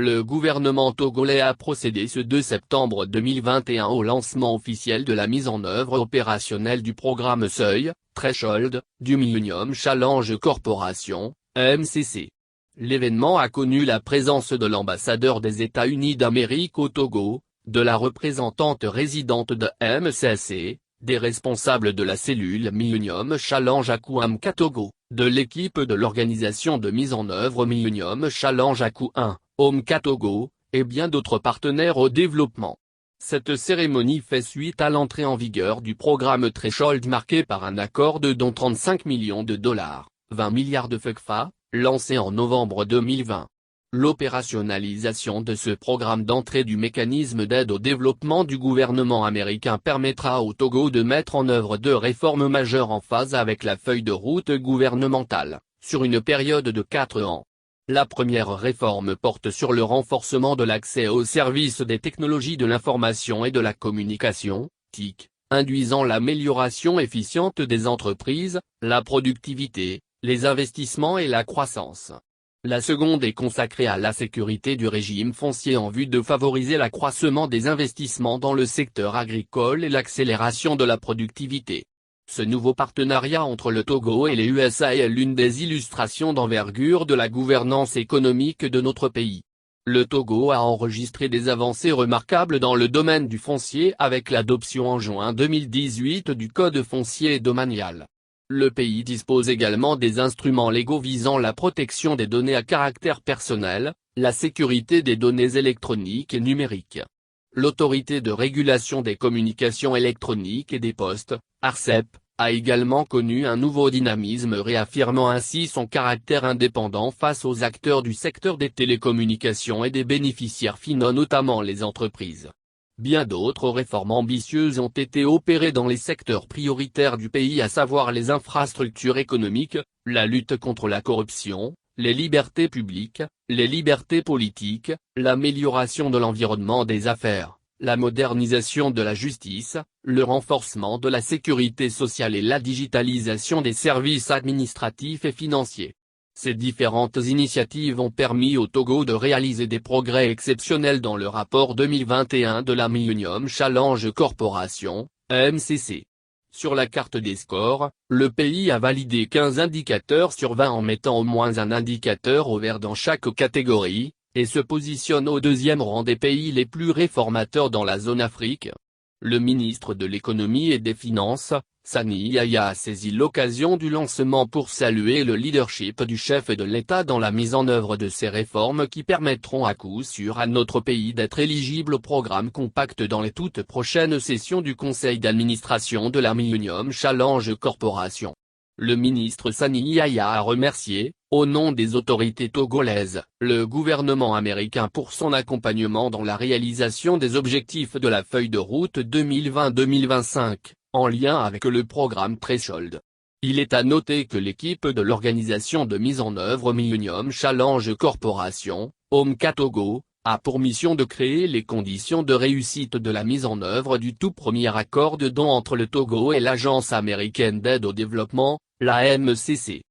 Le gouvernement togolais a procédé ce 2 septembre 2021 au lancement officiel de la mise en œuvre opérationnelle du programme Seuil, Threshold, du Millennium Challenge Corporation, MCC. L'événement a connu la présence de l'ambassadeur des États-Unis d'Amérique au Togo, de la représentante résidente de MCC, des responsables de la cellule Millennium Challenge à Kouamka Togo, de l'équipe de l'organisation de mise en œuvre Millennium Challenge à Kouamka Togo, et bien d'autres partenaires au développement. Cette cérémonie fait suite à l'entrée en vigueur du programme Threshold marqué par un accord de dont 35 millions de dollars, 20 milliards de FECFA, lancé en novembre 2020. L'opérationnalisation de ce programme d'entrée du mécanisme d'aide au développement du gouvernement américain permettra au Togo de mettre en œuvre deux réformes majeures en phase avec la feuille de route gouvernementale, sur une période de 4 ans. La première réforme porte sur le renforcement de l'accès aux services des technologies de l'information et de la communication, TIC, induisant l'amélioration efficiente des entreprises, la productivité, les investissements et la croissance. La seconde est consacrée à la sécurité du régime foncier en vue de favoriser l'accroissement des investissements dans le secteur agricole et l'accélération de la productivité. Ce nouveau partenariat entre le Togo et les USA est l'une des illustrations d'envergure de la gouvernance économique de notre pays. Le Togo a enregistré des avancées remarquables dans le domaine du foncier avec l'adoption en juin 2018 du Code foncier domanial. Le pays dispose également des instruments légaux visant la protection des données à caractère personnel, la sécurité des données électroniques et numériques. L'Autorité de régulation des communications électroniques et des postes, ARCEP, a également connu un nouveau dynamisme réaffirmant ainsi son caractère indépendant face aux acteurs du secteur des télécommunications et des bénéficiaires finaux notamment les entreprises. Bien d'autres réformes ambitieuses ont été opérées dans les secteurs prioritaires du pays à savoir les infrastructures économiques, la lutte contre la corruption, les libertés publiques, les libertés politiques, l'amélioration de l'environnement des affaires, la modernisation de la justice, le renforcement de la sécurité sociale et la digitalisation des services administratifs et financiers. Ces différentes initiatives ont permis au Togo de réaliser des progrès exceptionnels dans le rapport 2021 de la Millennium Challenge Corporation, MCC. Sur la carte des scores, le pays a validé 15 indicateurs sur 20 en mettant au moins un indicateur au vert dans chaque catégorie, et se positionne au deuxième rang des pays les plus réformateurs dans la zone Afrique. Le ministre de l'économie et des finances, Sani Yaya a saisi l'occasion du lancement pour saluer le leadership du chef de l'État dans la mise en œuvre de ces réformes qui permettront à coup sûr à notre pays d'être éligible au programme Compact dans les toutes prochaines sessions du conseil d'administration de la Millennium Challenge Corporation. Le ministre Sani Yaya a remercié, au nom des autorités togolaises, le gouvernement américain pour son accompagnement dans la réalisation des objectifs de la feuille de route 2020-2025. En lien avec le programme Threshold. Il est à noter que l'équipe de l'organisation de mise en œuvre Millennium Challenge Corporation, OMCA Togo, a pour mission de créer les conditions de réussite de la mise en œuvre du tout premier accord de don entre le Togo et l'Agence américaine d'aide au développement, la MCC.